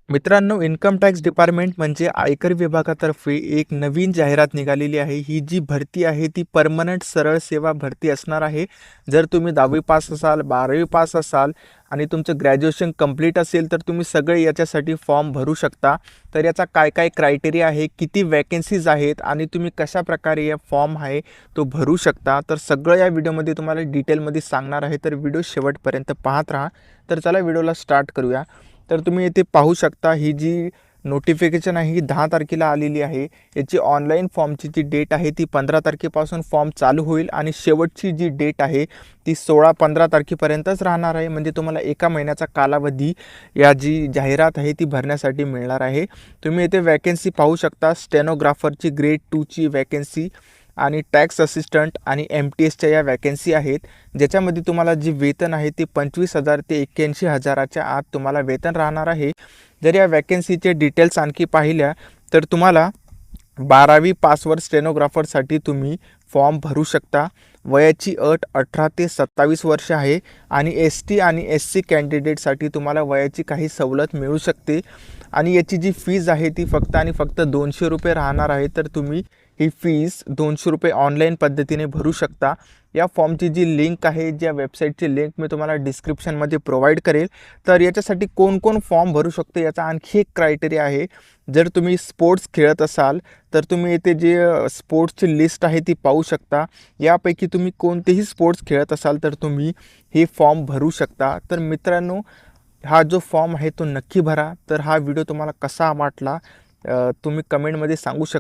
मित्रांनो, income tax department म्हणजे आयकर विभागातर्फे एक नवीन जाहिरात निघालेली आहे. ही जी भरती आहे ती परमनंट सरळ सेवा भरती असणार आहे. जर तुम्ही 10वी पास असाल, 12वी पास असाल आणि तुमचं ग्रॅज्युएशन कंप्लीट असेल तर तुम्ही सगळे याच्यासाठी फॉर्म भरू शकता. तर याचा काय काय क्रायटेरिया आहे, किती वॅकन्सीज आहेत आणि तुम्ही कशाप्रकारे या फॉर्म आहे तो भरू शकता, तर सगळं या व्हिडिओमध्ये तुम्हाला डिटेलमध्ये सांगणार आहे. तर व्हिडिओ शेवटपर्यंत पाहत राहा. तर चला व्हिडिओला स्टार्ट करूया. तर तुम्ही इथे पाहू शकता ही जी नोटिफिकेशन आहे ही 10 तारखेला आलेली आहे. याची ऑनलाईन फॉर्मची जी डेट आहे ती 15 तारखेपासून फॉर्म चालू होईल आणि शेवटची जी डेट आहे ती 16-15 तारखेपर्यंतच राहणार आहे. म्हणजे तुम्हाला एका महिन्याचा कालावधी या जी जाहिरात आहे ती भरण्यासाठी मिळणार आहे. तुम्ही इथे वॅकन्सी पाहू शकता. स्टेनोग्राफरची ग्रेड 2ची वॅकन्सी आणि टॅक्स असिस्टंट आणि MTSच्या या वॅकन्सी आहेत, ज्याच्यामध्ये तुम्हाला जी वेतन आहे ते 25,000 ते 81,000च्या आत तुम्हाला वेतन राहणार आहे. जर या वॅकन्सीचे डिटेल्स आणखी पाहिल्या तर तुम्हाला 12वी पासवर स्टेनोग्राफरसाठी तुम्ही फॉर्म भरू शकता. वयाची अट 18 ते 27 वर्ष आहे आणि ST आणि SC कॅन्डिडेटसाठी तुम्हाला वयाची काही सवलत मिळू शकते. आणि याची जी फीज आहे ती फक्त आणि फक्त ₹200 राहणार आहे. तर तुम्ही ही फीज ₹200 ऑनलाईन पद्धतीने भरू शकता. या फॉर्मची जी लिंक आहे, ज्या वेबसाईटची लिंक मी तुम्हाला डिस्क्रिप्शनमध्ये प्रोव्हाइड करेल. तर याच्यासाठी कोण फॉर्म भरू शकतो याचा आणखी एक क्रायटेरिया आहे. जर तुम्ही स्पोर्ट्स खेळत असाल तर तुम्ही इथे जे स्पोर्ट्सची लिस्ट आहे ती पाहू शकता. यापैकी तुम्ही कोणतेही स्पोर्ट्स खेळत असाल तर तुम्ही हे फॉर्म भरू शकता. तर मित्रांनो, हा जो फॉर्म आहे तो नक्की भरा. तर हा व्हिडिओ तुम्हाला कसा वाटला तुम्ही कमेंटमध्ये सांगू शकता.